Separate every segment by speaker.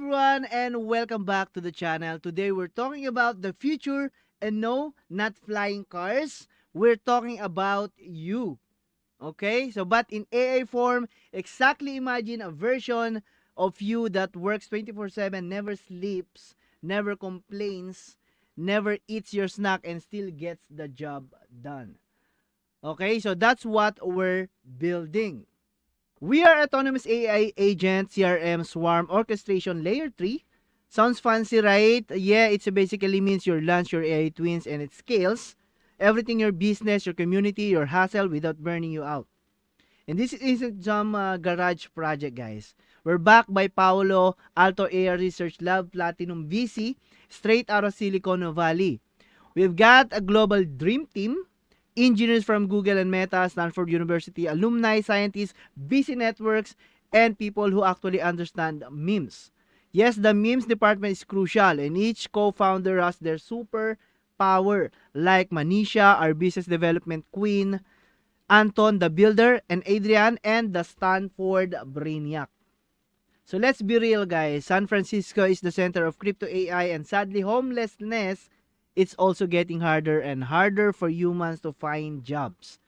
Speaker 1: everyone and welcome back to the channel. Today we're talking about the future and no, not flying cars. We're talking about you. Okay? So but in AI form, exactly imagine a version of you that works 24/7, never sleeps, never complains, never eats your snack and still gets the job done. Okay? So that's what we're building. We are autonomous AI agent, CRM, swarm, orchestration, layer 3. Sounds fancy, right? Yeah, it basically means you launch your AI twins and it scales everything your business, your community, your hustle without burning you out. And this isn't some garage project, guys. We're backed by Paolo Alto AI Research Lab Platinum VC straight out of Silicon Valley. We've got a global dream team, engineers from Google and Meta, Stanford University, alumni, scientists, busy networks, and people who actually understand memes. Yes, the memes department is crucial, and each co-founder has their superpower, like Manisha, our business development queen, Anton, the builder, and Adrian, and the Stanford Brainiac. So let's be real, guys. San Francisco is the center of crypto AI, and sadly, homelessness, it's also getting harder and harder for humans to find jobs.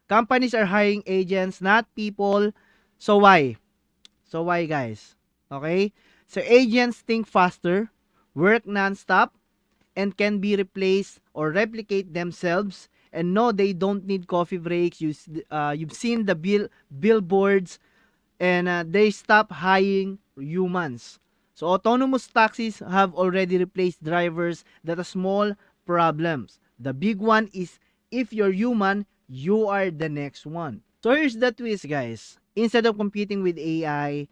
Speaker 1: Companies are hiring agents, not people. So why? So why, guys? Okay? So agents think faster, work non-stop, and can be replaced or replicate themselves. And no, they don't need coffee breaks. You've seen the billboards, and they stop hiring humans. So autonomous taxis have already replaced drivers. That are small problems. The big one is if you're human, you are the next one. So here's the twist, guys. Instead of competing with AI,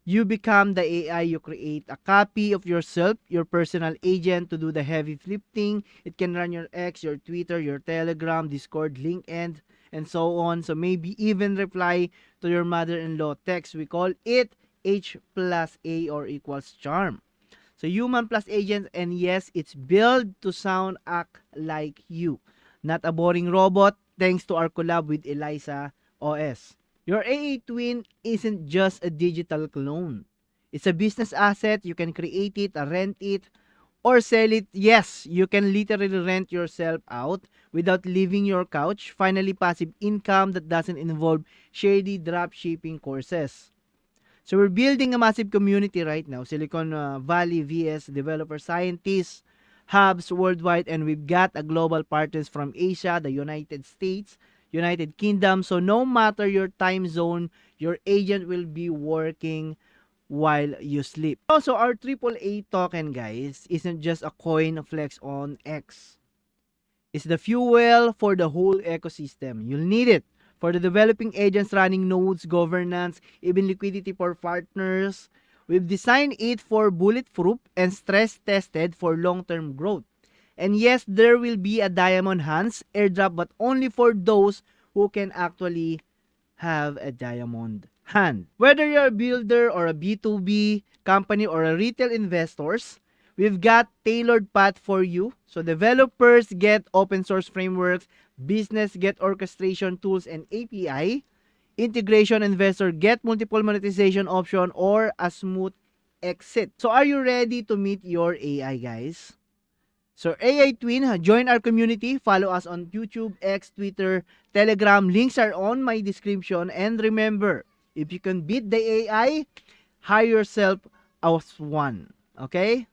Speaker 1: you become the AI. You create a copy of yourself, your personal agent to do the heavy lifting. It can run your X, your Twitter, your Telegram, Discord, LinkedIn, and so on. So maybe even reply to your mother-in-law text. We call it H plus A or equals charm. So human plus agent, and yes, it's built to sound, act like you. Not a boring robot, thanks to our collab with Eliza OS. Your AA twin isn't just a digital clone. It's a business asset. You can create it, rent it, or sell it. Yes, you can literally rent yourself out without leaving your couch. Finally, passive income that doesn't involve shady drop shipping courses. So we're building a massive community right now. Silicon Valley VS developer scientists, hubs worldwide, and we've got a global partners from Asia, the United States, United Kingdom. So no matter your time zone, your agent will be working while you sleep. Also, our AAA token, guys, isn't just a coin flex on X. It's the fuel for the whole ecosystem. You'll need it for the developing agents running nodes, governance, even liquidity for partners. We've designed it for bulletproof and stress tested for long-term growth. And yes, there will be a diamond hands airdrop, but only for those who can actually have a diamond hand. Whether you're a builder or a B2B company or a retail investors, we've got tailored path for you. So developers get open source frameworks, business get orchestration tools and API, integration investor get multiple monetization option or a smooth exit. So are you ready to meet your AI, guys? So AI Twin, join our community, follow us on YouTube, X, Twitter, Telegram. Links are on my description. And remember, if you can beat the AI, hire yourself as one. Okay?